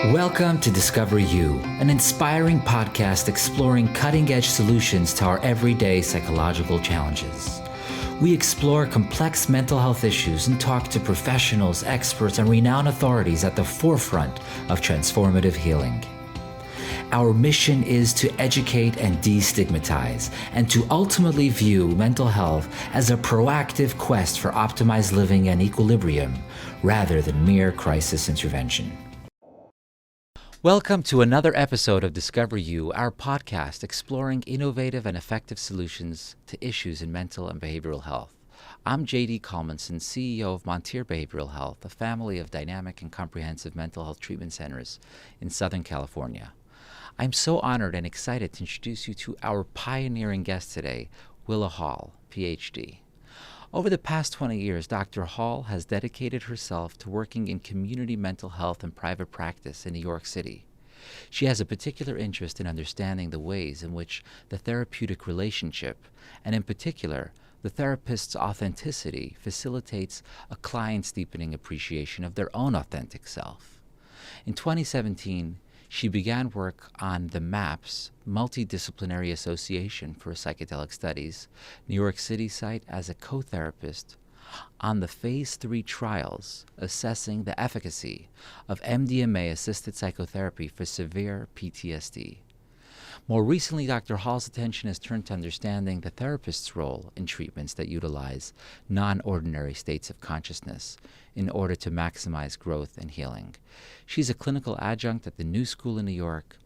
Welcome to Discover You, an inspiring podcast exploring cutting-edge solutions to our everyday psychological challenges. We explore complex mental health issues and talk to professionals, experts, and renowned authorities at the forefront of transformative healing. Our mission is to educate and destigmatize, and to ultimately view mental health as a proactive quest for optimized living and equilibrium, rather than mere crisis intervention. Welcome to another episode of Discover You, our podcast exploring innovative and effective solutions to issues in mental and behavioral health. I'm J.D. Kalmenson, CEO of Montare Behavioral Health, a family of dynamic and comprehensive mental health treatment centers in Southern California. I'm so honored and excited to introduce you to our pioneering guest today, Willa Hall, PhD. Over the past 20 years, Dr. Hall has dedicated herself to working in community mental health and private practice in New York City. She has a particular interest in understanding the ways in which the therapeutic relationship, and in particular, the therapist's authenticity, facilitates a client's deepening appreciation of their own authentic self. In 2017, she began work on the MAPS, Multidisciplinary Association for Psychedelic Studies, New York City site as a co-therapist on the Phase 3 trials assessing the efficacy of MDMA-assisted psychotherapy for severe PTSD. More recently, Dr. Hall's attention has turned to understanding the therapist's role in treatments that utilize non-ordinary states of consciousness in order to maximize growth and healing. She's a clinical adjunct at the New School in New York,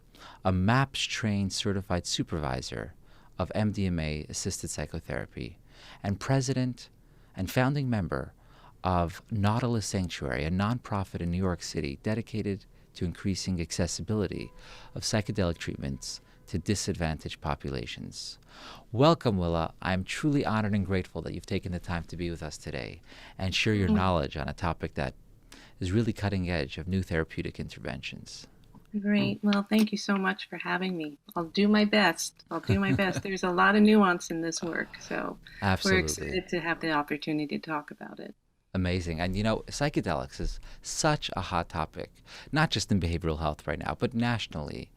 a MAPS-trained certified supervisor of MDMA-assisted psychotherapy, and president and founding member of Nautilus Sanctuary, a nonprofit in New York City dedicated to increasing accessibility of psychedelic treatments to disadvantaged populations. Welcome, Willa. I'm truly honored and grateful that you've taken the time to be with us today and share your knowledge on a topic that is really cutting edge of new therapeutic interventions. Great. Well, thank you so much for having me. I'll do my best. There's a lot of nuance in this work, so Absolutely. We're excited to have the opportunity to talk about it. Amazing. And psychedelics is such a hot topic, not just in behavioral health right now, but nationally.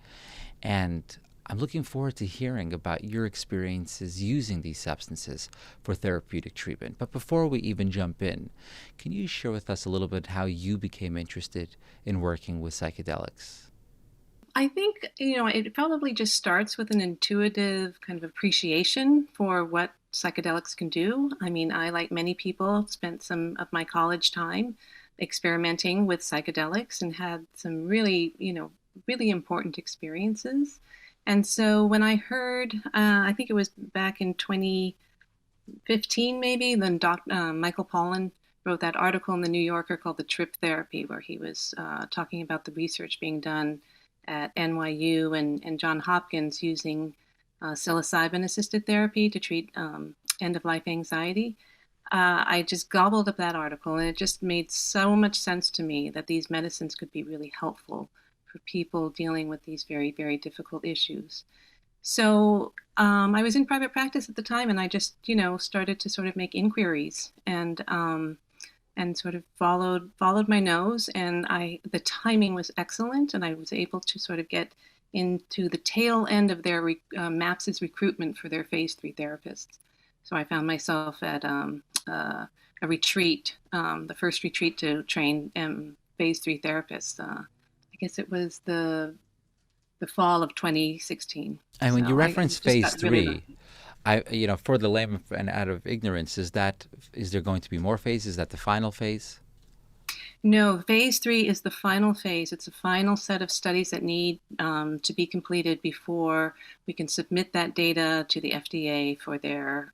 And I'm looking forward to hearing about your experiences using these substances for therapeutic treatment. But before we even jump in, can you share with us a little bit how you became interested in working with psychedelics? I think, it probably just starts with an intuitive kind of appreciation for what psychedelics can do. I mean, I, like many people, spent some of my college time experimenting with psychedelics and had some really important experiences. And so when I heard, I think it was back in 2015 maybe, then Michael Pollan wrote that article in the New Yorker called The Trip Therapy, where he was talking about the research being done at NYU and Johns Hopkins using psilocybin-assisted therapy to treat end-of-life anxiety. I just gobbled up that article, and it just made so much sense to me that these medicines could be really helpful for people dealing with these very, very difficult issues. So I was in private practice at the time, and I just, started to sort of make inquiries and sort of followed my nose. And the timing was excellent, and I was able to sort of get into the tail end of their MAPS's recruitment for their Phase 3 therapists. So I found myself at a retreat, the first retreat to train Phase 3 therapists. I guess it was the fall of 2016. And when you reference Phase 3, really for the layman and out of ignorance, is there going to be more phases? Is that the final phase? No, Phase 3 is the final phase. It's a final set of studies that need to be completed before we can submit that data to the FDA for their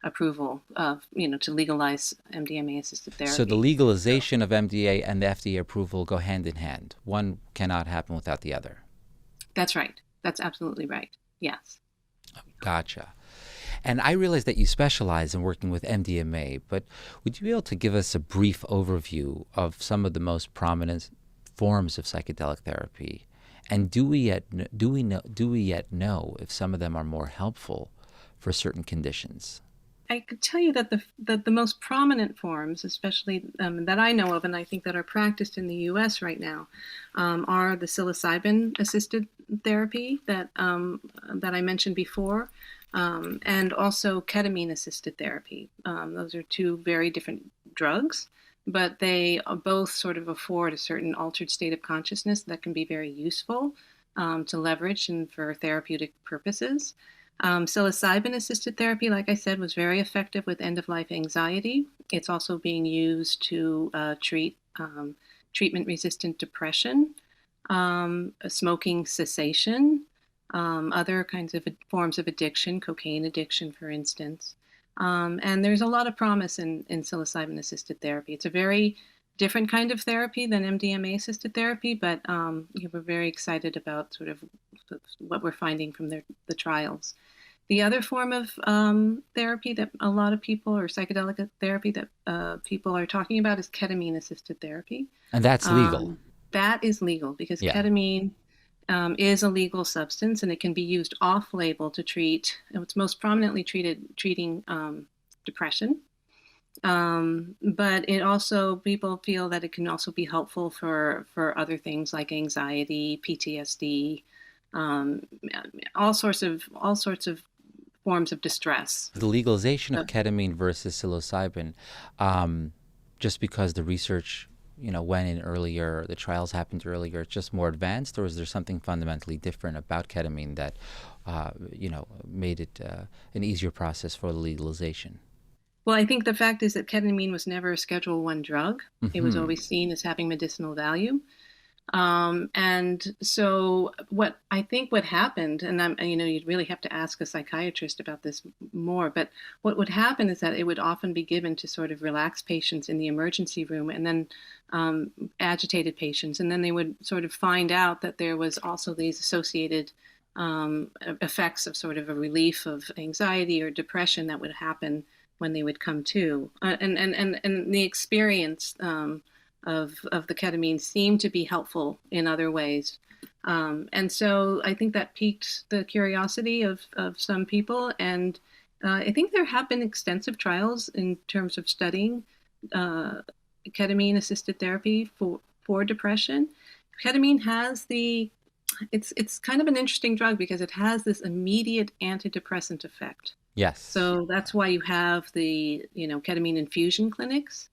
approval of, to legalize MDMA-assisted therapy. So the legalization of MDA and the FDA approval go hand in hand. One cannot happen without the other. That's right. That's absolutely right. Yes. Gotcha. And I realize that you specialize in working with MDMA, but would you be able to give us a brief overview of some of the most prominent forms of psychedelic therapy? And do we yet know if some of them are more helpful for certain conditions? I could tell you that the most prominent forms, especially that I know of, and I think that are practiced in the U.S. right now, are the psilocybin-assisted therapy that I mentioned before, and also ketamine-assisted therapy. Those are two very different drugs, but they both sort of afford a certain altered state of consciousness that can be very useful to leverage and for therapeutic purposes. Psilocybin-assisted therapy, like I said, was very effective with end-of-life anxiety. It's also being used to treat treatment-resistant depression, smoking cessation, other kinds of forms of addiction, cocaine addiction, for instance. And there's a lot of promise in psilocybin-assisted therapy. It's a very different kind of therapy than MDMA-assisted therapy, but we're very excited about sort of what we're finding from the trials. The other form of therapy that a lot of people, or psychedelic therapy that people are talking about, is ketamine-assisted therapy. And that's legal. That is legal because Yeah. ketamine is a legal substance, and it can be used off-label to treat. It's most prominently treating depression. But it also, people feel that it can also be helpful for other things like anxiety, PTSD, all sorts of forms of distress. The legalization of ketamine versus psilocybin, just because the research, went in earlier, the trials happened earlier, it's just more advanced, or is there something fundamentally different about ketamine that, made it an easier process for the legalization? Well, I think the fact is that ketamine was never a Schedule I drug. It was always seen as having medicinal value. And so what happened, and you'd really have to ask a psychiatrist about this more, but what would happen is that it would often be given to sort of relax patients in the emergency room, and then agitated patients, and then they would sort of find out that there was also these associated effects of sort of a relief of anxiety or depression that would happen when they would come to, and the experience of the ketamine seemed to be helpful in other ways. And so I think that piqued the curiosity of some people. And I think there have been extensive trials in terms of studying ketamine-assisted therapy for depression. Ketamine has it's kind of an interesting drug because it has this immediate antidepressant effect. Yes. So that's why you have the ketamine infusion clinics.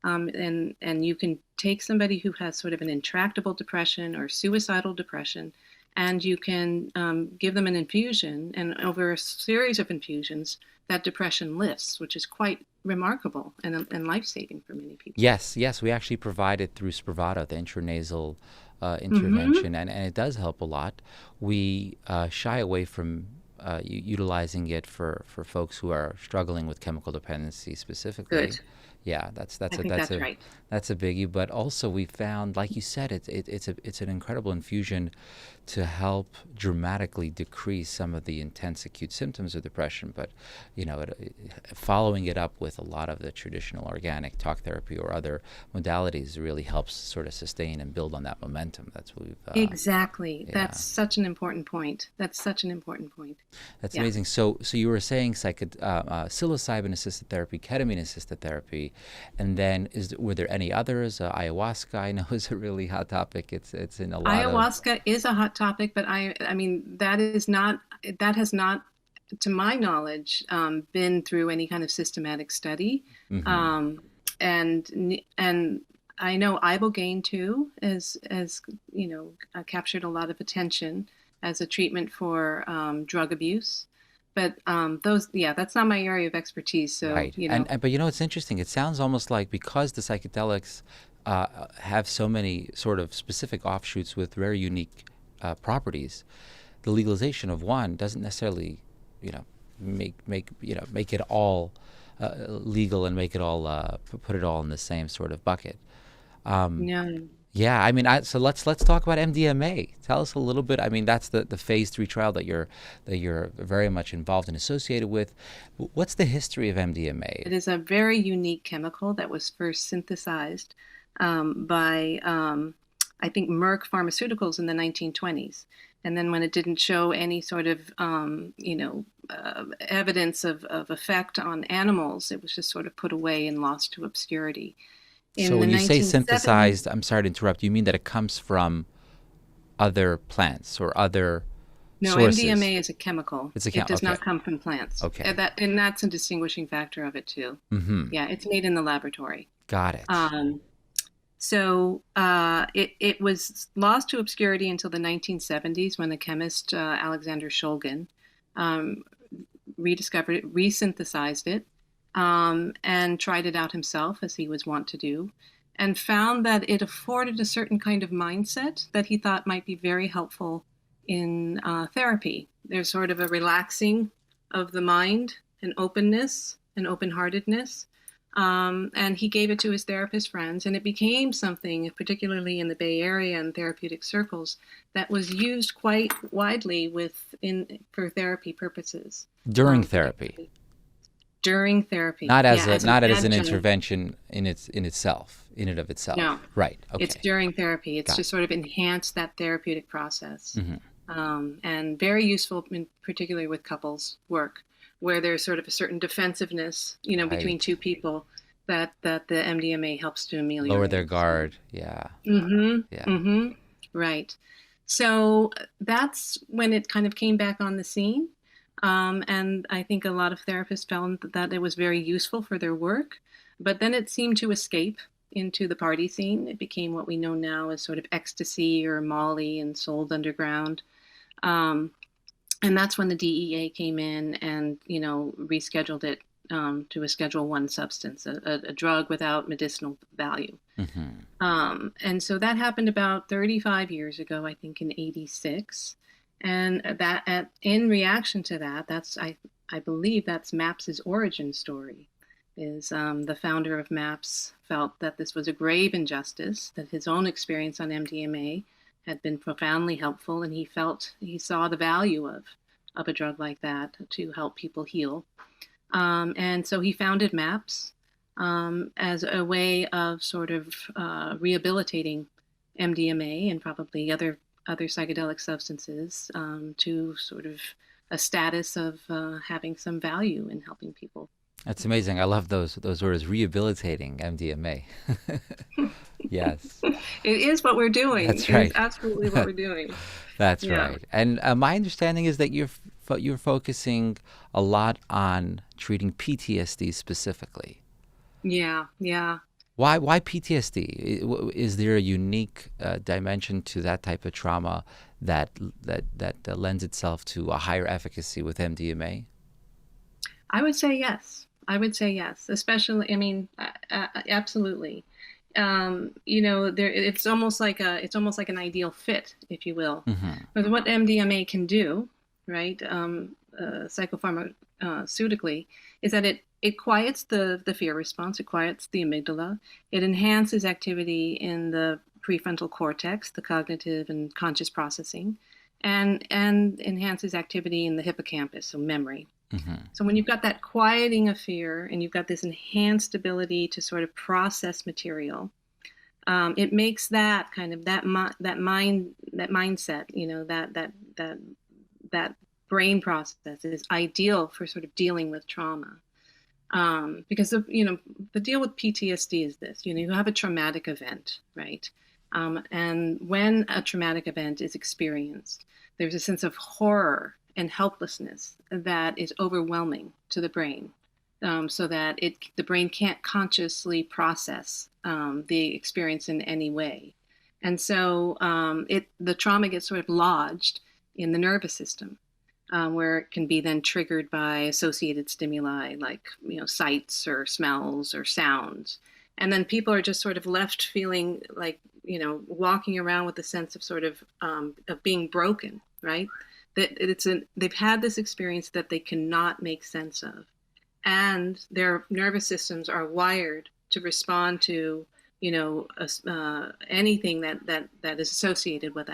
And you can take somebody who has sort of an intractable depression or suicidal depression, and you can give them an infusion, and over a series of infusions, that depression lifts, which is quite remarkable and life-saving for many people. Yes, we actually provide it through Spravato, the intranasal intervention, and it does help a lot. We shy away from utilizing it for folks who are struggling with chemical dependency specifically. Good. Yeah, that's I think that's right. That's a biggie. But also, we found, like you said, it's an incredible infusion to help dramatically decrease some of the intense acute symptoms of depression. But following it up with a lot of the traditional organic talk therapy or other modalities really helps sort of sustain and build on that momentum. That's what we've Exactly. Yeah. That's such an important point. That's That's amazing. So you were saying psilocybin-assisted therapy, ketamine-assisted therapy, and then were there any others? Ayahuasca, I know, is a really hot topic. It's in a lot Ayahuasca is a hot topic, but I mean that has not, to my knowledge, been through any kind of systematic study. And I know ibogaine too has captured a lot of attention as a treatment for drug abuse. But that's not my area of expertise. So right. But it's interesting. It sounds almost like because the psychedelics have so many sort of specific offshoots with very unique properties, the legalization of one doesn't necessarily, make it all legal and make it all put it all in the same sort of bucket. No. Yeah, I mean, so let's talk about MDMA. Tell us a little bit. I mean, that's the phase 3 trial that you're very much involved and associated with. What's the history of MDMA? It is a very unique chemical that was first synthesized by I think Merck Pharmaceuticals in the 1920s. And then when it didn't show any sort of, evidence of effect on animals, it was just sort of put away and lost to obscurity. So In the when you say 1970s, synthesized, I'm sorry to interrupt, you mean that it comes from other plants or other no, sources? MDMA is a chemical. It's a It does okay. not come from plants. Okay. And that's a distinguishing factor of it too. Mm-hmm. Yeah, it's made in the laboratory. Got it. Um, it was lost to obscurity until the 1970s when the chemist Alexander Shulgin um, rediscovered it, resynthesized it, and tried it out himself, as he was wont to do, and found that it afforded a certain kind of mindset that he thought might be very helpful in therapy. There's sort of a relaxing of the mind, an openness, an open-heartedness. And he gave it to his therapist friends, and it became something, particularly in the Bay Area and therapeutic circles, that was used quite widely for therapy purposes. During therapy, During therapy, not as yeah, a as an not as an adjunct. intervention in and of itself. No, Right. Okay. it's during therapy. It's Got just sort of enhanced that therapeutic process, Mm-hmm. and very useful, particularly with couples work, where there's sort of a certain defensiveness, between Right. two people that the MDMA helps to ameliorate. Lower their guard. Yeah. Mm-hmm. Yeah. Mm-hmm. Right. So that's when it kind of came back on the scene. And I think a lot of therapists found that it was very useful for their work. But then it seemed to escape into the party scene. It became what we know now as sort of ecstasy or Molly and sold underground. Um, and that's when the DEA came in and, rescheduled it to a Schedule 1 substance, a drug without medicinal value. Mm-hmm. And so that happened about 35 years ago, I think in 86. And in reaction to that, I believe that's MAPS's origin story. Is the founder of MAPS felt that this was a grave injustice, that his own experience on MDMA had been profoundly helpful, and he saw the value of a drug like that to help people heal. And so he founded MAPS as a way of sort of rehabilitating MDMA and probably other psychedelic substances to sort of a status of having some value in helping people. That's amazing. I love those words, rehabilitating MDMA. Yes. It is what we're doing. That's It right. is absolutely what we're doing. That's Yeah. right. And my understanding is that you're focusing a lot on treating PTSD specifically. Yeah. Why PTSD? Is there a unique dimension to that type of trauma that lends itself to a higher efficacy with MDMA? I would say yes. Especially, absolutely. It's almost like an ideal fit, if you will. Mm-hmm. But what MDMA can do, right, psychopharmaceutically, is that it quiets the fear response, it quiets the amygdala, it enhances activity in the prefrontal cortex, the cognitive and conscious processing, and enhances activity in the hippocampus, so memory. Mm-hmm. So when you've got that quieting of fear and you've got this enhanced ability to sort of process material, it makes that kind of that mindset, that brain process is ideal for sort of dealing with trauma. Because the deal with PTSD is this: you have a traumatic event, right? And when a traumatic event is experienced, there's a sense of horror and helplessness that is overwhelming to the brain, so that the brain can't consciously process the experience in any way. And so the trauma gets sort of lodged in the nervous system, where it can be then triggered by associated stimuli like sights or smells or sounds. And then people are just sort of left feeling like, walking around with a sense of sort of being broken, right? That they've had this experience that they cannot make sense of, and their nervous systems are wired to respond to anything that is associated with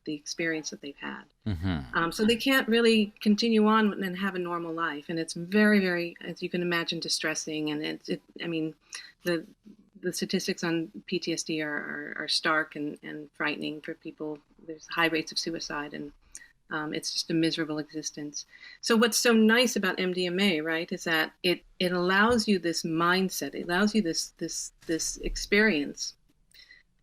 the experience that they've had. Mm-hmm. So they can't really continue on and have a normal life, and it's very, very, as you can imagine, distressing. And the statistics on PTSD are stark and frightening for people. There's high rates of suicide, and It's just a miserable existence. So what's so nice about MDMA, right, is that it allows you this mindset, it allows you this experience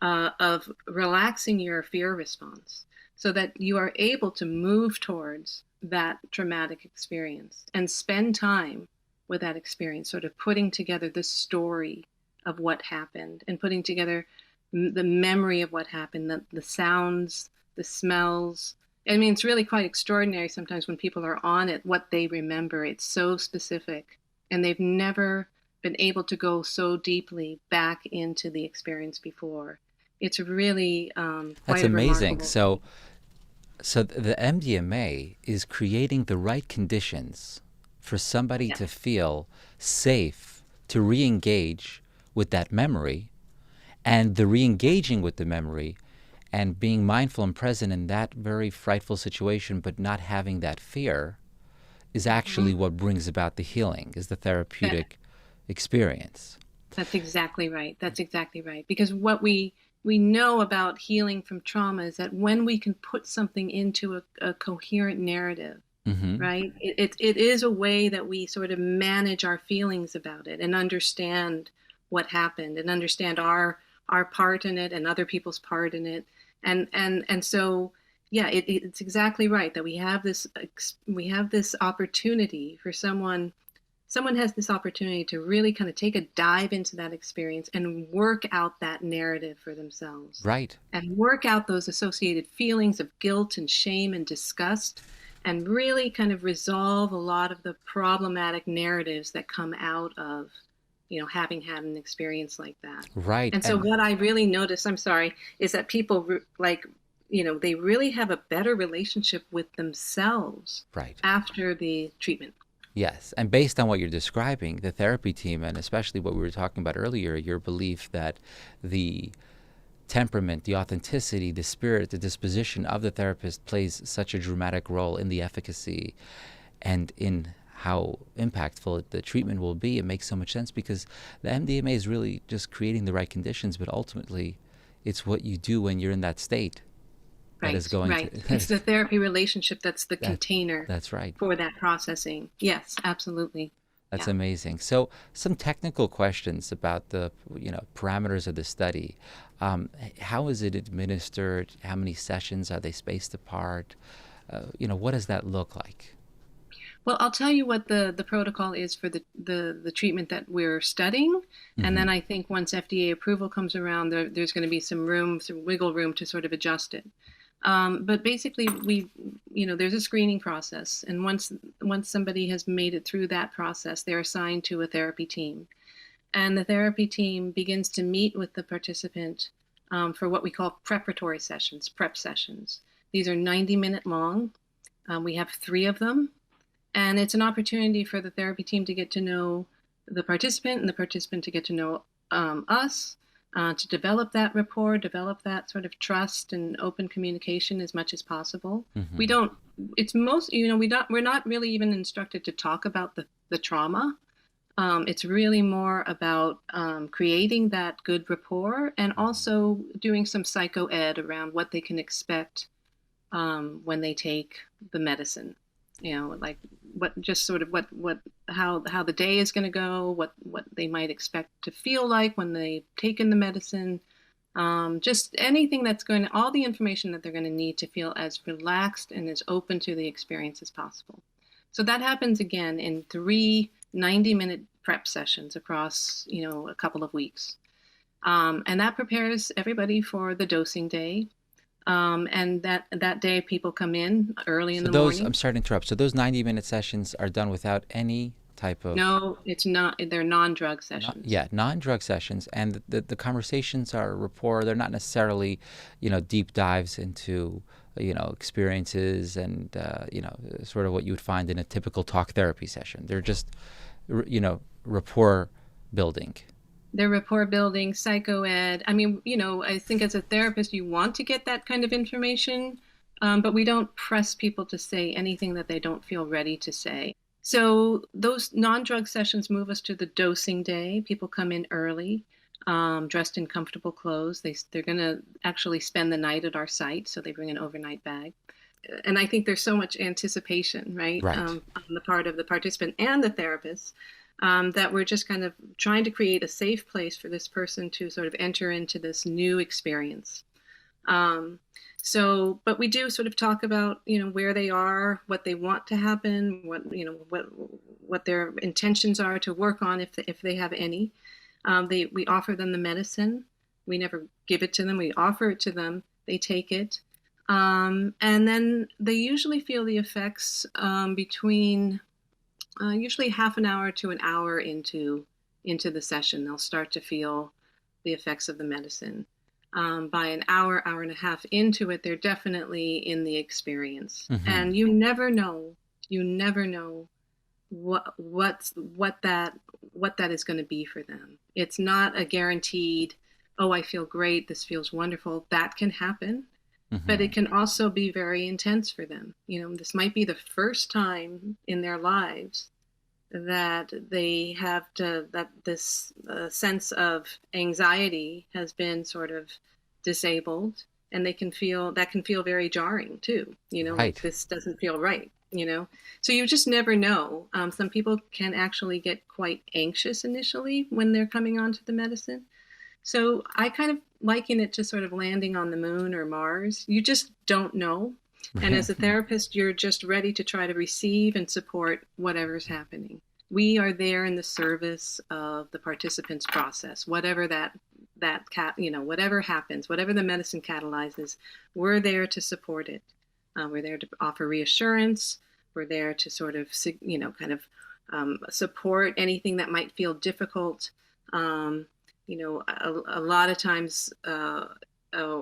of relaxing your fear response so that you are able to move towards that traumatic experience and spend time with that experience, sort of putting together the story of what happened and putting together the memory of what happened, the sounds, the smells. I mean, it's really quite extraordinary sometimes when people are on it, what they remember. It's so specific, and they've never been able to go so deeply back into the experience before. It's really That's quite a amazing. remarkable. So the MDMA is creating the right conditions for somebody Yeah. to feel safe to re-engage with that memory, and the re-engaging with the memory and being mindful and present in that very frightful situation but not having that fear is actually Mhm. what brings about the healing, is the That, therapeutic experience. that's exactly right. That's exactly right. Because what we know about healing from trauma is that when we can put something into a coherent narrative, Hmm. right? It is a way that we sort of manage our feelings about it and understand what happened and understand our part in it and other people's part in it. And so yeah, it's exactly right that we have this opportunity for someone has this opportunity to really kind of take a dive into that experience and work out that narrative for themselves Right. and work out those associated feelings of guilt and shame and disgust and really kind of resolve a lot of the problematic narratives that come out of having had an experience like that. Right. And so And what I really notice, I'm sorry, is that people like they really have a better relationship with themselves right. after the treatment. Yes. And based on what you're describing, the therapy team, and especially what we were talking about earlier, your belief that the temperament, the authenticity, the spirit, the disposition of the therapist plays such a dramatic role in the efficacy and in how impactful the treatment will be, it makes so much sense because the MDMA is really just creating the right conditions, but ultimately it's what you do when you're in that state that is Right, going to right. It's the therapy relationship that's the that container that's right. for that processing. Yes, absolutely. That's Yeah. amazing. So, some technical questions about the parameters of the study. How is it administered? How many sessions are they spaced apart? What does that look like? Well, I'll tell you what the protocol is for the treatment that we're studying, and Hmm. then I think once FDA approval comes around, there's going to be some wiggle room to sort of adjust it. But basically, there's a screening process, and once somebody has made it through that process, they're assigned to a therapy team, and the therapy team begins to meet with the participant for what we call preparatory sessions, prep sessions. These are 90-minute long. We have three of them. And it's an opportunity for the therapy team to get to know the participant and the participant to get to know us, to develop that rapport, develop that sort of trust and open communication as much as possible. We Hmm. don't, it's most, we're not really even instructed to talk about the trauma. It's really more about creating that good rapport and also doing some psycho ed around what they can expect when they take the medicine. Like what just sort of what how the day is going to go, what they might expect to feel like when they've taken the medicine. Just anything that's going to, all the information that they're going to need to feel as relaxed and as open to the experience as possible. So that happens again in three 90-minute prep sessions across, a couple of weeks. And that prepares everybody for the dosing day. And that day, people come in early in So the those, I'm morning. sorry to interrupt. So those 90-minute sessions are done without any type of No, it's not. They're non-drug sessions. non-drug sessions, and the conversations are rapport. They're not necessarily, deep dives into, experiences and sort of what you would find in a typical talk therapy session. They're just, rapport building. They're rapport building, psycho ed. I mean, I think as a therapist, you want to get that kind of information, but we don't press people to say anything that they don't feel ready to say. So those non-drug sessions move us to the dosing day. People come in early, dressed in comfortable clothes. They're going to actually spend the night at our site, so they bring an overnight bag. and I think there's so much anticipation, right, Right. on the part of the participant and the therapist, that we're just kind of trying to create a safe place for this person to sort of enter into this new experience. Um, but we do sort of talk about, where they are, what they want to happen, what their intentions are to work on if they have any. We offer them the medicine. We never give it to them. We offer it to them. They take it. And then they usually feel the effects between usually half an hour to an hour into the session. They'll start to feel the effects of the medicine. By an hour, hour and a half into it, they're definitely in the experience. Mm-hmm. And you never know what that is going to be for them. It's not a guaranteed, oh, I feel great, this feels wonderful. That can happen, Mm-hmm. but it can also be very intense for them. This might be the first time in their lives that they have that this sense of anxiety has been sort of disabled, and that can feel very jarring too. Right. Like this doesn't feel right. So you just never know. Some people can actually get quite anxious initially when they're coming onto the medicine. So I kind of liken it to sort of landing on the moon or Mars. You just don't know. And as a therapist, you're just ready to try to receive and support whatever's happening. We are there in the service of the participant's process, whatever whatever happens, whatever the medicine catalyzes, we're there to support it. We're there to offer reassurance. We're there to sort of, support anything that might feel difficult. A lot of times, what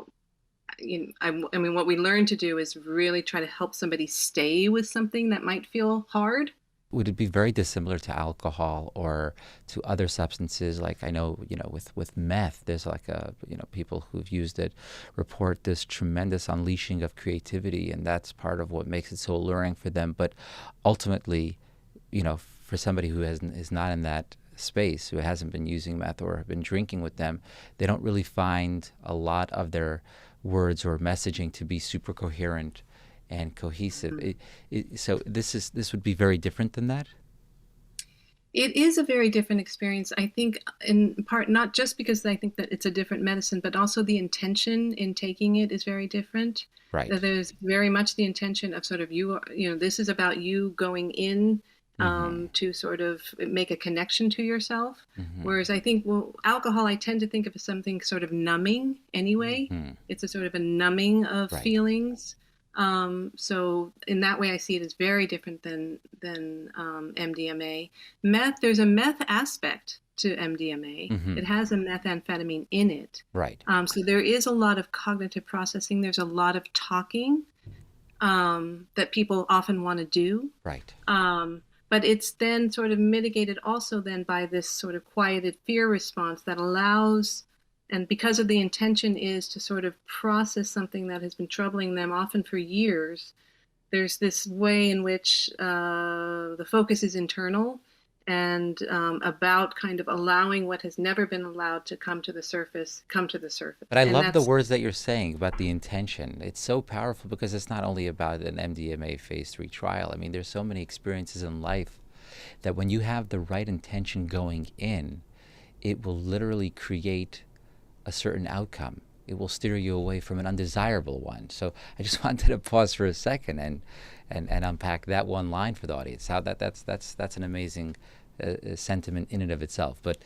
we learn to do is really try to help somebody stay with something that might feel hard. Would it be very dissimilar to alcohol or to other substances? Like I know, with meth, there's like people who've used it report this tremendous unleashing of creativity, and that's part of what makes it so alluring for them. But ultimately, for somebody who is not in that space, who hasn't been using meth or have been drinking with them, they don't really find a lot of their words or messaging to be super coherent and cohesive. Mm-hmm. So this would be very different than that? It is a very different experience, I think, in part, not just because I think that it's a different medicine, but also the intention in taking it is very different. Right. There's very much the intention of sort of this is about you going in to sort of make a connection to yourself. Mm-hmm. Whereas I think, alcohol, I tend to think of as something sort of numbing anyway. Mm-hmm. It's a sort of a numbing of feelings. So in that way, I see it as very different than MDMA. Meth, there's a meth aspect to MDMA. Mm-hmm. It has a methamphetamine in it. Right. So there is a lot of cognitive processing. There's a lot of talking that people often want to do. Right. But it's then sort of mitigated also then by this sort of quieted fear response that allows, and because of the intention is to sort of process something that has been troubling them often for years, there's this way in which the focus is internal and about kind of allowing what has never been allowed to come to the surface. But I love the words that you're saying about the intention. It's so powerful because it's not only about an MDMA phase 3 trial. I mean, there's so many experiences in life that when you have the right intention going in, it will literally create a certain outcome. It will steer you away from an undesirable one. So I just wanted to pause for a second and unpack that one line for the audience. How that's an amazing sentiment in and of itself. But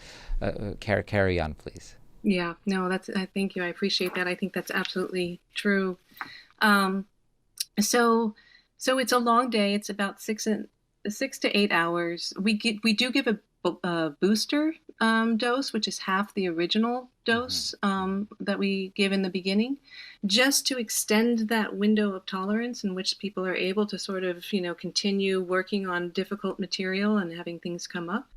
carry on, please. Yeah, no, thank you. I appreciate that. I think that's absolutely true. So it's a long day. It's about 6 to 8 hours. We do give a booster dose, which is half the original dose that we give in the beginning, just to extend that window of tolerance in which people are able to sort of, continue working on difficult material and having things come up.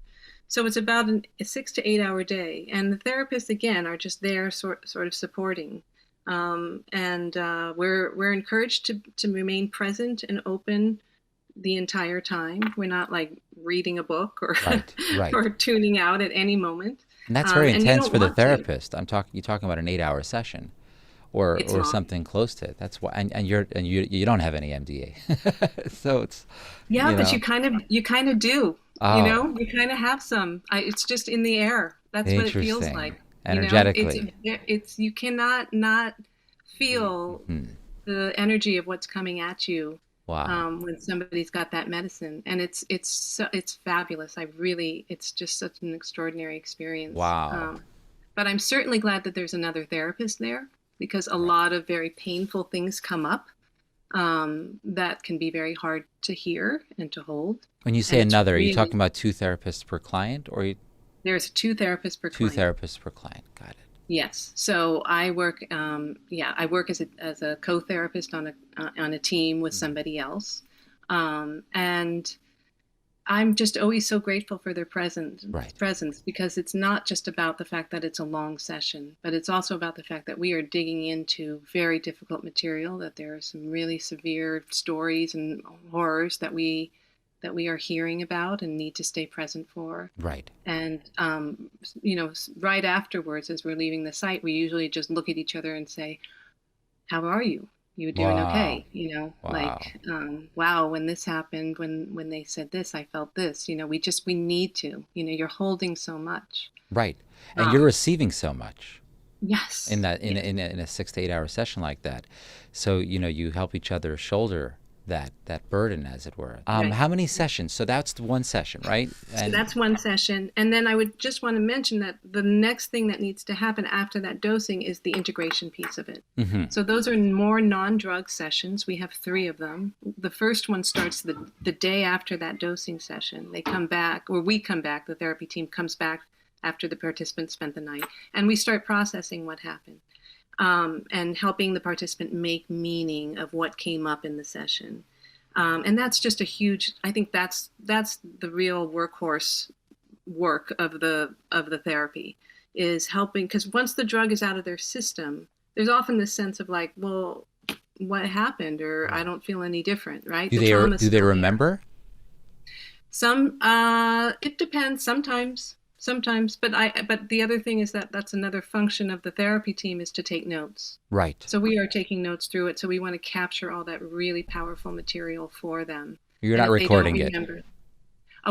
So it's about a 6 to 8 hour day. And the therapists, again, are just there sort of supporting. And we're encouraged to remain present and open the entire time. We're not like reading a book or right. or tuning out at any moment. And that's very intense for the therapist. You're talking about an 8 hour session It's or long. something close to it. That's why, and you don't have any MDA, so it's, Yeah, you but know, you kind of do. oh, You kind of have some. It's just in the air. That's what it feels interesting, like. energetically. It's you cannot not feel Mhm. the energy of what's coming at you Wow, when somebody's got that medicine, and it's fabulous. It's just such an extraordinary experience. wow, But I'm certainly glad that there's another therapist there because a right. lot of very painful things come up that can be very hard to hear and to hold. When you say And it's another, are you really, talking about two therapists per client, or there's two therapists per two client. therapists per client? Got it. Yes. So I work, I work as a co-therapist on a team with Mm. somebody else. And I'm just always so grateful for their Right. presence because it's not just about the fact that it's a long session, but it's also about the fact that we are digging into very difficult material, that there are some really severe stories and horrors that we are hearing about and need to stay present for. Right. And right afterwards, as we're leaving the site, we usually just look at each other and say, how are you? You doing Wow. okay? Wow. Wow, when this happened, when they said this, I felt this. We need to. You're holding so much. Right. And you're Um, receiving so much in yes, that yes, in a 6 to 8 hour session like that. So, you help each other shoulder that burden, as it were. right. How many sessions? So that's the one session, right? So that's one session. And then I would just want to mention that the next thing that needs to happen after that dosing is the integration piece of it. Hmm. So those are more non-drug sessions. We have 3 of them. The first one starts the day after that dosing session. They come back, or we come back, the therapy team comes back after the participants spent the night, and we start processing what happened, and helping the participant make meaning of what came up in the session. And that's just a huge. I think that's the real workhorse work of the therapy, is helping, because once the drug is out of their system, there's often this sense of like, well, what happened, or I Right. don't feel any different, right? Do The they trauma's do they still there. remember? It depends. Sometimes, but the other thing is that that's another function of the therapy team, is to take notes. Right. So we are taking notes through it. So we want to capture all that really powerful material for them. You're And not if they don't recording it. remember,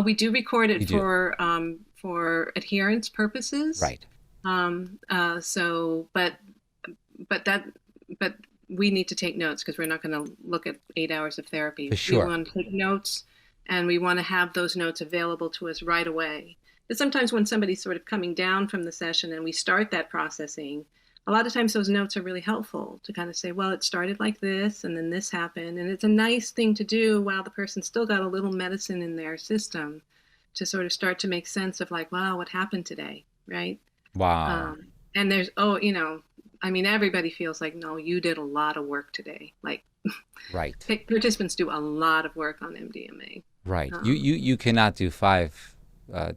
we do record You it do. for adherence purposes. Right. So, but that, but we need to take notes because we're not going to look at 8 hours of therapy. For We sure. want to take notes, and we want to have those notes available to us right away. But sometimes when somebody's sort of coming down from the session and we start that processing, a lot of times those notes are really helpful to kind of say, well, it started like this, and then this happened. And it's a nice thing to do while the person still got a little medicine in their system, to sort of start to make sense of like, wow, what happened today, right? Wow. And there's, I mean, everybody feels like, no, you did a lot of work today. Like, Right. participants do a lot of work on MDMA. Right. Um, You cannot do 5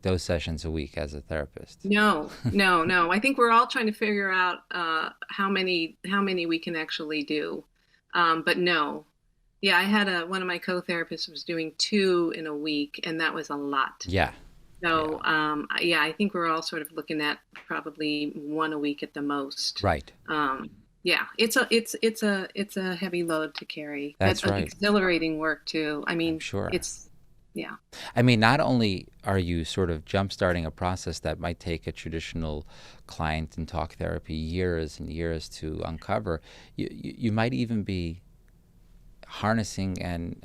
dose sessions a week as a therapist. no, no, no. I think we're all trying to figure out how many we can actually do. But no, yeah, I had one of my co-therapists was doing 2 in a week, and that was a lot. Yeah. Yeah. So, yeah, I think we're all sort of looking at probably 1 a week at the most. Right. Yeah, it's a heavy load to carry. That's But right. exhilarating work too. I I'm mean, sure. yeah, I mean, not only are you sort of jump-starting a process that might take a traditional client and talk therapy years and years to uncover, you might even be harnessing and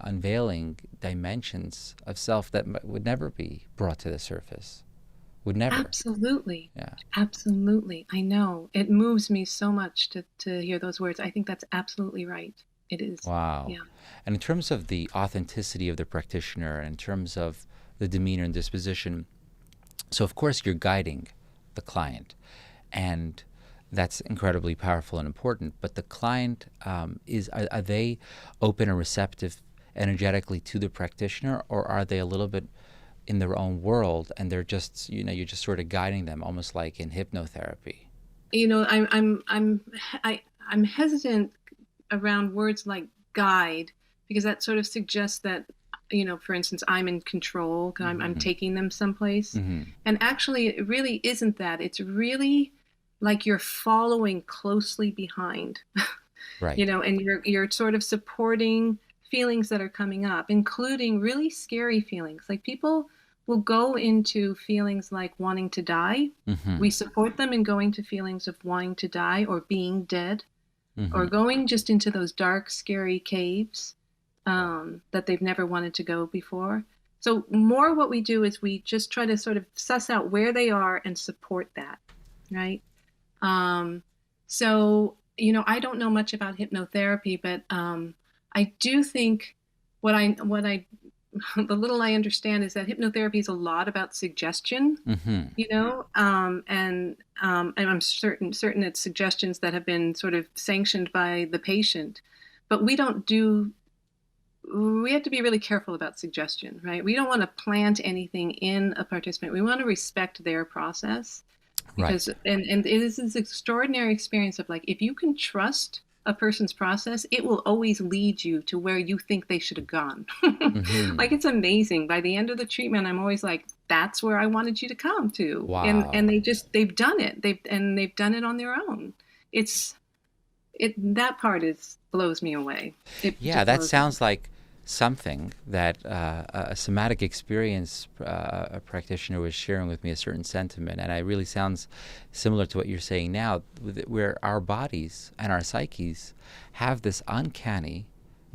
unveiling dimensions of self that would never be brought to the surface. Would never. absolutely, Yeah. absolutely. I know it moves me so much to hear those words. I think that's absolutely right. It is. Wow. Yeah. And in terms of the authenticity of the practitioner, in terms of the demeanor and disposition, so of course you're guiding the client, and that's incredibly powerful and important. But the client are they open and receptive energetically to the practitioner, or are they a little bit in their own world and they're just, you're just sort of guiding them, almost like in hypnotherapy? I'm hesitant around words like guide, because that sort of suggests that, for instance, I'm in control, 'cause I'm Mm-hmm. taking them someplace. Mm-hmm. And actually, it really isn't that. It's really like you're following closely behind, Right. and you're sort of supporting feelings that are coming up, including really scary feelings. Like people will go into feelings like wanting to die. Mm-hmm. We support them in going to feelings of wanting to die or being dead, or Mm-hmm. going just into those dark, scary caves that they've never wanted to go before. So more what we do is we just try to sort of suss out where they are and support that, right? Um, so, I don't know much about hypnotherapy, but I do think what I, the little I understand is that hypnotherapy is a lot about suggestion, Mm-hmm. and I'm certain it's suggestions that have been sort of sanctioned by the patient, but we have to be really careful about suggestion, right? We don't want to plant anything in a participant. We want to respect their process Right. because and it is this extraordinary experience of like if you can trust a person's process, it will always lead you to where you think they should have gone. Mm-hmm. Like it's amazing. By the end of the treatment, I'm always like, that's where I wanted you to come to. And Wow. they've done it. They've done it on their own. It's it that part is blows me away. It Yeah, just that blows me sounds like something that a somatic experience a practitioner was sharing with me, a certain sentiment, and it really sounds similar to what you're saying now, where our bodies and our psyches have this uncanny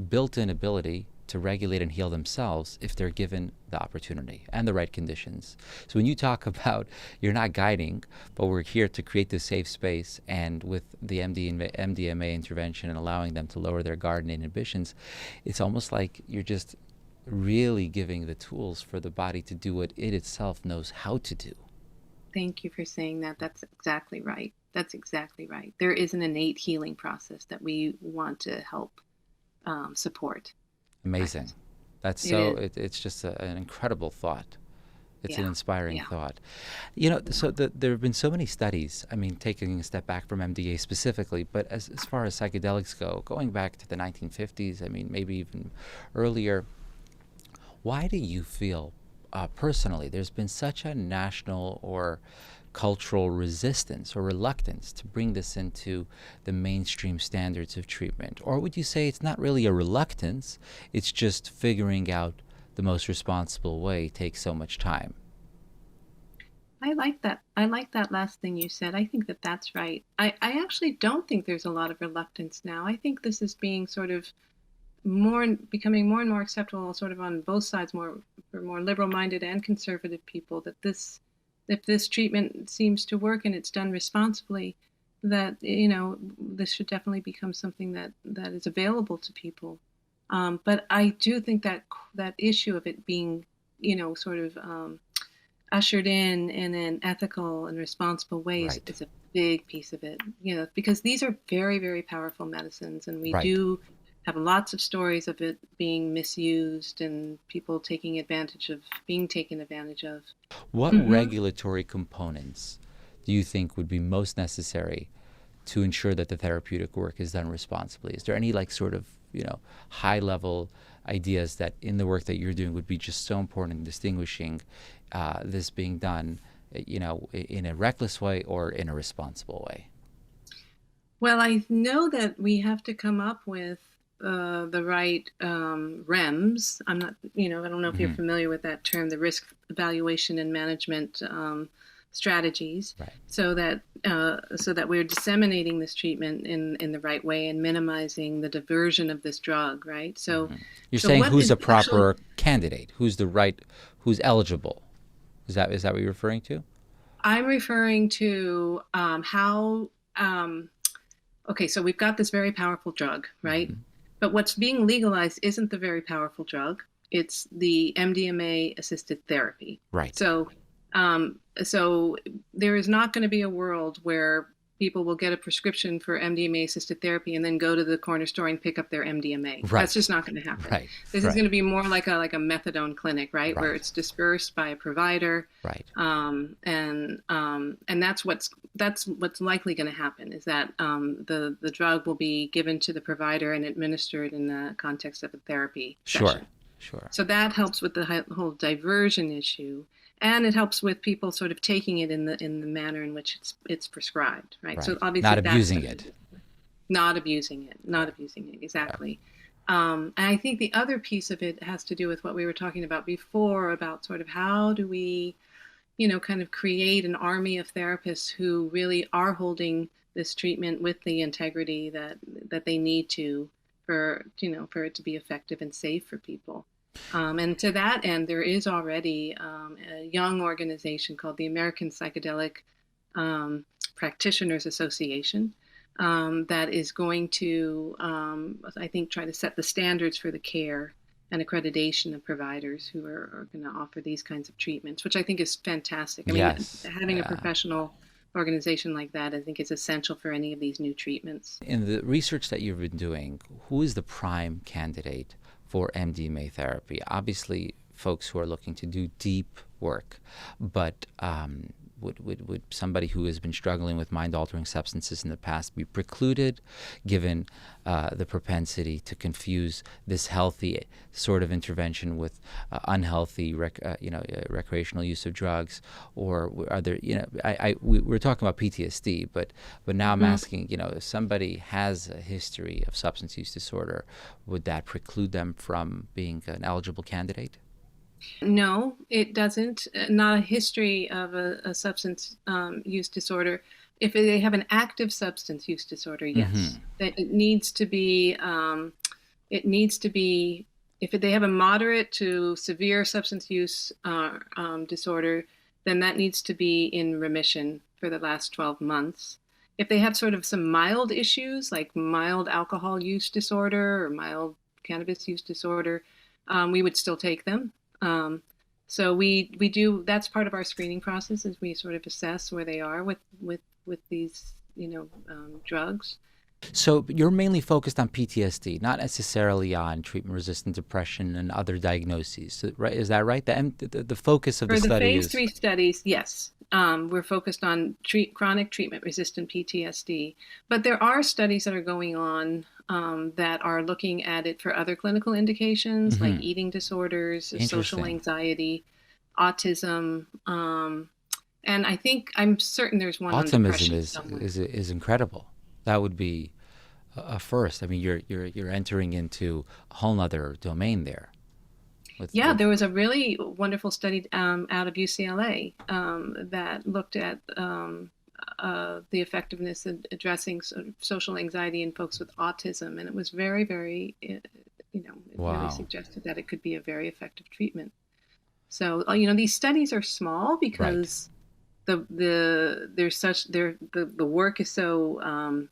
built-in ability to regulate and heal themselves if they're given the opportunity and the right conditions. So when you talk about you're not guiding, but we're here to create this safe space, and with the MDMA intervention and allowing them to lower their garden inhibitions, it's almost like you're just really giving the tools for the body to do what it itself knows how to do. Thank you for saying that. That's exactly right. That's exactly right. There is an innate healing process that we want to help support. Amazing. Right. That's It so, is. it's just an incredible thought. It's an Yeah. inspiring Yeah. thought. There have been so many studies, I mean, taking a step back from MDA specifically, but as far as psychedelics go, going back to the 1950s, I mean, maybe even earlier, why do you feel personally there's been such a national or cultural resistance or reluctance to bring this into the mainstream standards of treatment? Or would you say it's not really a reluctance, it's just figuring out the most responsible way takes so much time? I like that. I like that last thing you said. I think that that's right. I actually don't think there's a lot of reluctance now. I think this is being sort of becoming more and more acceptable, sort of on both sides, more for more liberal-minded and conservative people, that if this treatment seems to work and it's done responsibly, that this should definitely become something that is available to people. But I do think that that issue of it being, sort of ushered in an ethical and responsible way Right, is a big piece of it. Because these are very, very powerful medicines, and we right. do have lots of stories of it being misused and people being taken advantage of. What Hmm. regulatory components do you think would be most necessary to ensure that the therapeutic work is done responsibly? Is there any like sort of, high level ideas that in the work that you're doing would be just so important in distinguishing this being done, in a reckless way or in a responsible way? Well, I know that we have to come up with the right REMS. I'm not, I don't know if you're Hmm. familiar with that term, the risk evaluation and management strategies, Right. so that we're disseminating this treatment in the right way and minimizing the diversion of this drug, right? So, Hmm. You're so saying what who's is a actually proper candidate, who's eligible. Is that what you're referring to? I'm referring to how okay, so we've got this very powerful drug, right? Hmm. But what's being legalized isn't the very powerful drug. It's the MDMA assisted therapy. Right. So there is not going to be a world where people will get a prescription for MDMA assisted therapy and then go to the corner store and pick up their MDMA. That's Right. just not going to happen. Right. This is Right. going to be more like a methadone clinic, right, where Right. it's dispersed by a provider, Right. and that's what's likely going to happen is that the drug will be given to the provider and administered in the context of a therapy Sure. session. Sure. So that helps with the whole diversion issue. and it helps with people sort of taking it in the manner in which it's prescribed, right? So Right. obviously Not that's abusing it. not abusing it, not Yeah. abusing it, exactly. And I think the other piece of it has to do with what we were talking about before, about sort of how do we, kind of create an army of therapists who really are holding this treatment with the integrity that they need to, for it to be effective and safe for people. And to that end, there is already a young organization called the American Psychedelic um, Practitioners Association that is going to, I think, try to set the standards for the care and accreditation of providers who are going to offer these kinds of treatments, which I think is fantastic. I mean, Yes. having a Yeah. professional organization like that, I think, is essential for any of these new treatments. In the research that you've been doing, who is the prime candidate for MDMA therapy? Obviously, folks who are looking to do deep work, but would somebody who has been struggling with mind-altering substances in the past be precluded, given the propensity to confuse this healthy sort of intervention with unhealthy, recreational use of drugs? Or are there, we're talking about PTSD, but now I'm asking, if somebody has a history of substance use disorder, would that preclude them from being an eligible candidate? No, it doesn't. Not a history of a substance use disorder. If they have an active substance use disorder, Mm-hmm. yes, that it needs to be. It needs to be. If they have a moderate to severe substance use disorder, then that needs to be in remission for the last 12 months. If they have sort of some mild issues, like mild alcohol use disorder or mild cannabis use disorder, we would still take them. So we do, that's part of our screening process, is we sort of assess where they are with these drugs. So you're mainly focused on PTSD, not necessarily on treatment-resistant depression and other diagnoses, right? Is that right? The focus of the For the study phase is 3 studies, yes, we're focused on chronic treatment-resistant PTSD, but there are studies that are going on that are looking at it for other clinical indications like Mhm. eating disorders, social Interesting. anxiety, autism, and I'm certain there's one on Optimism depression is somewhere. is incredible. That would be a first. I mean, you're entering into a whole nother domain there. Yeah, With there was a really wonderful study out of UCLA that looked at the effectiveness of addressing sort of social anxiety in folks with autism, and it was very, very, it really Wow. suggested that it could be a very effective treatment. So, these studies are small Right. because the work is so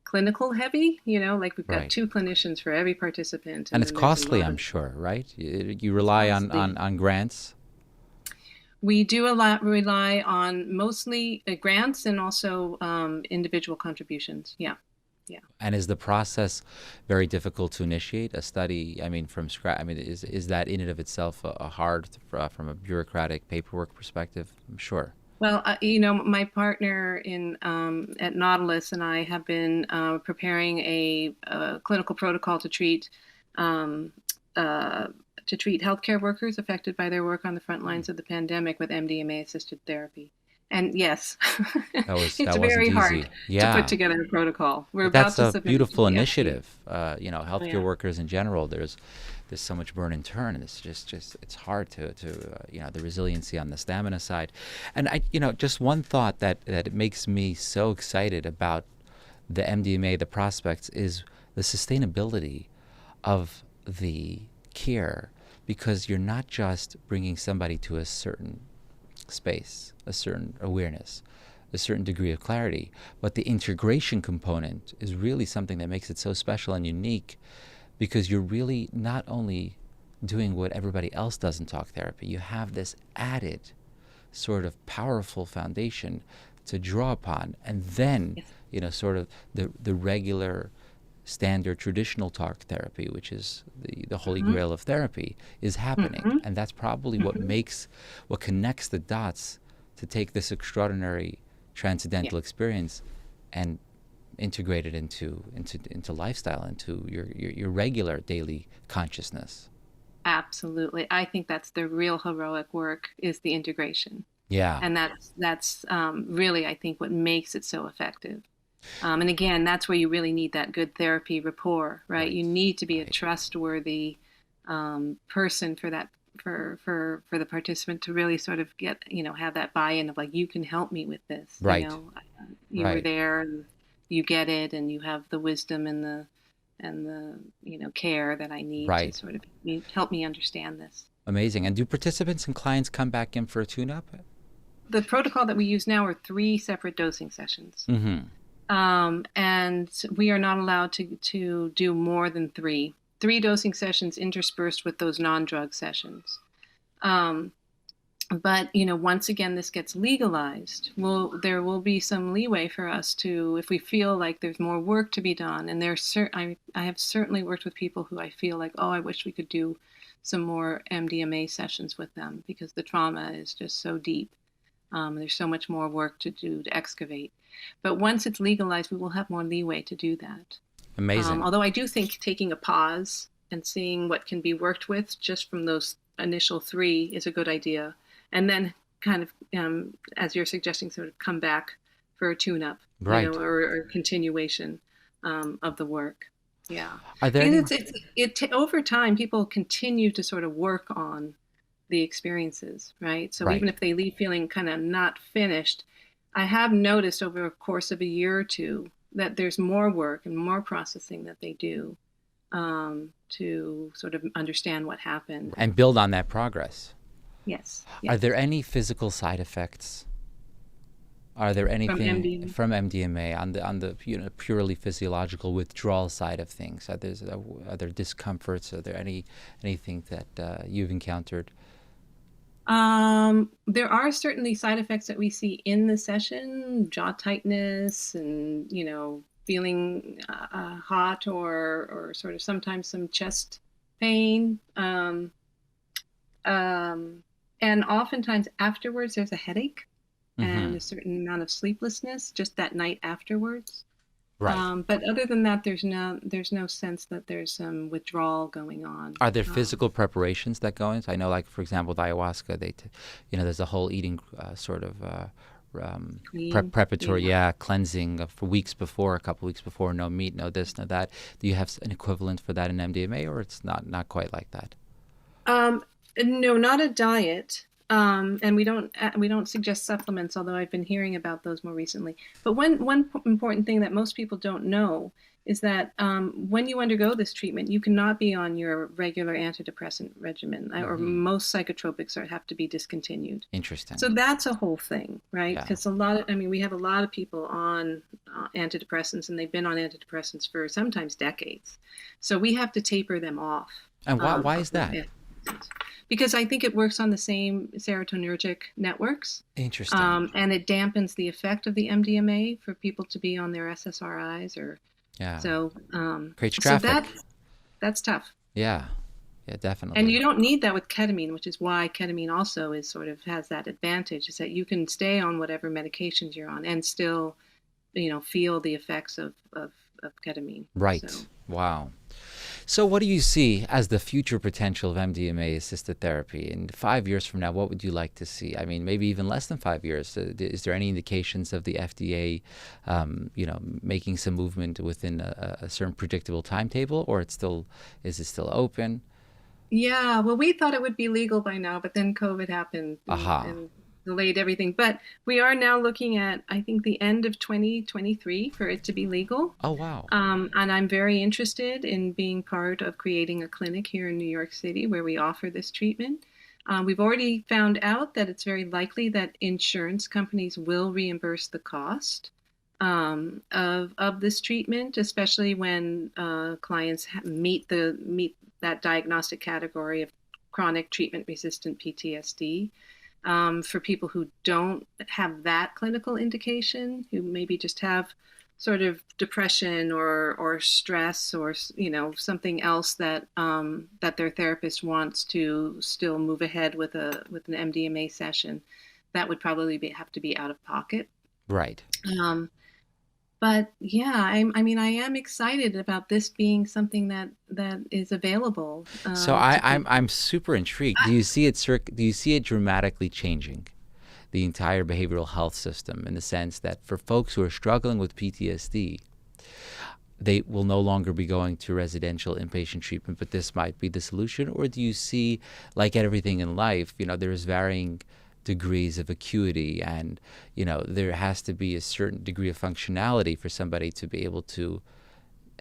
clinical heavy. Like we've got Right. 2 clinicians for every participant, And and it's then there's a costly, lot I'm of sure, right? You it's rely on, costly. on grants. We do rely on mostly grants and also individual contributions. Yeah, yeah. And is the process very difficult to initiate a study? I mean, from scratch. I mean, is that in and of itself a hard from a bureaucratic paperwork perspective? I'm sure. Well, my partner in at Nautilus and I have been preparing a clinical protocol um, uh, to treat healthcare workers affected by their work on the front lines of the pandemic with MDMA-assisted therapy. And yes, it's That wasn't very hard easy. to put Yeah. together a protocol. We're But about that's to a submit it to beautiful the FDA. initiative. Oh, Healthcare yeah. workers in general, there's so much burn and turn, and it's just it's hard to the resiliency on the stamina side. And just one thought that it makes me so excited about the MDMA, the prospects, is the sustainability of the care, because you're not just bringing somebody to a certain space, a certain awareness, a certain degree of clarity, but the integration component is really something that makes it so special and unique, because you're really not only doing what everybody else does in talk therapy, you have this added sort of powerful foundation to draw upon, and then Yes. sort of the regular standard traditional talk therapy, which is the holy Hmm. grail of therapy, is happening. Hmm. And that's probably Hmm. what connects the dots to take this extraordinary Yeah. transcendental experience and integrate it into lifestyle, into your regular daily consciousness. Absolutely. I think that's the real heroic work, is the integration. Yeah. And that's really, I think, what makes it so effective. And again, that's where you really need that good therapy rapport, right? You Right. need to be a Right. trustworthy person for that, for the participant to really sort of get, have that buy-in of like, you can help me with this, Right. you were Right. there, and you get it, and you have the wisdom and the care that I need to Right. sort of help me understand this. Amazing. And do participants and clients come back in for a tune-up? The protocol that we use now are 3 separate dosing sessions. Mm-hmm. And we are not allowed to do more than three dosing sessions interspersed with those non-drug sessions. Um, but once again, this gets legalized, there will be some leeway for us to, if we feel like there's more work to be done. And I have certainly worked with people who I feel like, oh, I wish we could do some more MDMA sessions with them, because the trauma is just so deep. There's so much more work to do to excavate. But once it's legalized, we will have more leeway to do that. Amazing. Although I do think taking a pause and seeing what can be worked with just from those initial 3 is a good idea. And then kind of, as you're suggesting, sort of come back for a tune-up, Right. or continuation of the work. Yeah. Are there And any? over time, people continue to sort of work on the experiences, right? So Right. even if they leave feeling kind of not finished, I have noticed over a course of a year or two that there's more work and more processing that they do to sort of understand what happened. And build on that progress. Yes. Are there any physical side effects? Are there From anything MDMA? from MDMA on the purely physiological withdrawal side of things? Are there discomforts? Are there anything that you've encountered? There are certainly side effects that we see in the session: jaw tightness, and feeling hot, or sort of sometimes some chest pain. And otherstimes afterwards, there's a headache and Mm-hmm. a certain amount of sleeplessness just that night afterwards. Right. But other than that, there's no sense that there's some withdrawal going on. Are there physical preparations that go into? I know, like for example, with ayahuasca, there's a whole eating sort of Clean, preparatory, yeah. cleansing for weeks before, a couple weeks before, no meat, no this, no that. Do you have an equivalent for that in MDMA, or it's not quite like that? No, not a diet. And we don't suggest supplements, although I've been hearing about those more recently. But one important thing that most people don't know is that when you undergo this treatment, you cannot be on your regular antidepressant regimen, or Mm-hmm. most psychotropics have to be discontinued. Interesting. So that's a whole thing, right? Yeah. Because we have a lot of people on antidepressants, and they've been on antidepressants for sometimes decades. So we have to taper them off. And why is that? Because I think it works on the same serotonergic networks, Interesting. and it dampens the effect of the MDMA for people to be on their SSRIs, or Yeah. so. Creates So traffic. that's tough. Yeah. Yeah, definitely. And you don't need that with ketamine, which is why ketamine also is sort of has that advantage, is that you can stay on whatever medications you're on and still, feel the effects of ketamine. Right. So, Wow. So what do you see as the future potential of MDMA-assisted therapy? In 5 years from now, what would you like to see? I mean, maybe even less than 5 years. Is there any indications of the FDA, making some movement within a certain predictable timetable, or is it still open? yeah, well, we thought it would be legal by now, but then COVID happened Aha. and delayed everything. But we are now looking at, I think, the end of 2023 for it to be legal. Oh, wow. And I'm very interested in being part of creating a clinic here in New York City where we offer this treatment. We've already found out that it's very likely that insurance companies will reimburse the cost of this treatment, especially when clients meet that diagnostic category of chronic treatment-resistant PTSD. For people who don't have that clinical indication, who maybe just have sort of depression or stress, or something else that their therapist wants to still move ahead with an MDMA session, that would probably have to be out of pocket. Right. But yeah, I mean, I am excited about this being something that is available So to people. I'm super intrigued. Do you see it dramatically changing the entire behavioral health system in the sense that for folks who are struggling with PTSD, they will no longer be going to residential inpatient treatment, but this might be the solution? Or do you see, like everything in life, there's varying degrees of acuity, and there has to be a certain degree of functionality for somebody to be able to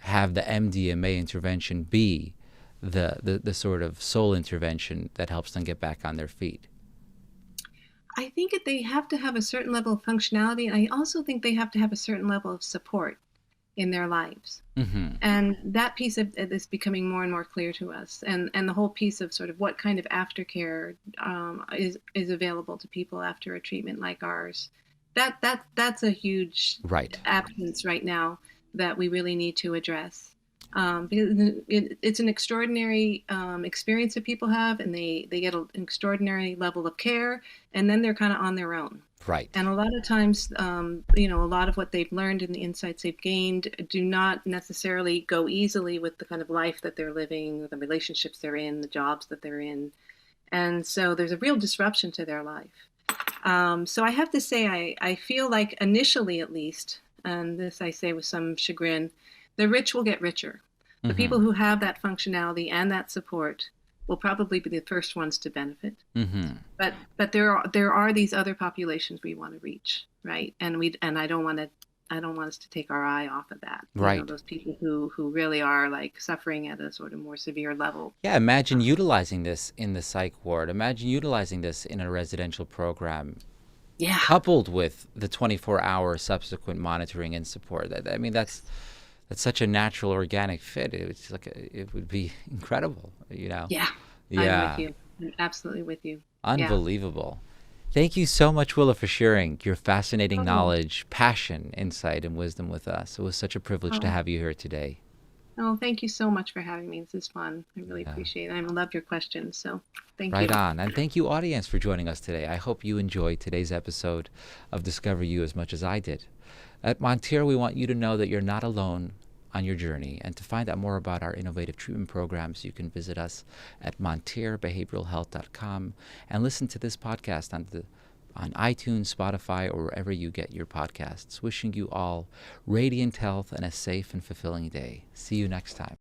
have the MDMA intervention be the sort of sole intervention that helps them get back on their feet? I think that they have to have a certain level of functionality. I also think they have to have a certain level of support in their lives. Mm-hmm. And that piece of it is becoming more and more clear to us. And the whole piece of sort of what kind of aftercare is available to people after a treatment like ours. That's a huge Right. absence right now that we really need to address. Because it's an extraordinary experience that people have, and they get an extraordinary level of care, and then they're kind of on their own. Right. And a lot of times, a lot of what they've learned and the insights they've gained do not necessarily go easily with the kind of life that they're living, the relationships they're in, the jobs that they're in. And so there's a real disruption to their life. So I have to say, I feel like initially at least, and this I say with some chagrin, the rich will get richer. The Mm-hmm. people who have that functionality and that support will probably be the first ones to benefit. Mm-hmm. But there are these other populations we want to reach, right? And I don't want us to take our eye off of that. Right. Those people who really are like suffering at a sort of more severe level. Yeah, imagine utilizing this in the psych ward. Imagine utilizing this in a residential program, Yeah, coupled with the 24-hour subsequent monitoring and support. I mean, that's such a natural, organic fit. It's like it would be incredible. yeah, I'm with Yeah, you. I'm absolutely with you. Yeah. unbelievable. Thank you so much, Willa, for sharing your fascinating Oh, knowledge, passion, insight, and wisdom with us. It was such a privilege to oh, have you here today. oh, thank you so much for having me. This is fun. I really Yeah. appreciate it. I love your questions. So thank Right you. on. And thank you, audience, for joining us today. I hope you enjoyed today's episode of Discover You as much as I did. At Montare, we want you to know that you're not alone on your journey. And to find out more about our innovative treatment programs, you can visit us at montarebehavioralhealth.com and listen to this podcast on iTunes, Spotify, or wherever you get your podcasts. Wishing you all radiant health and a safe and fulfilling day. See you next time.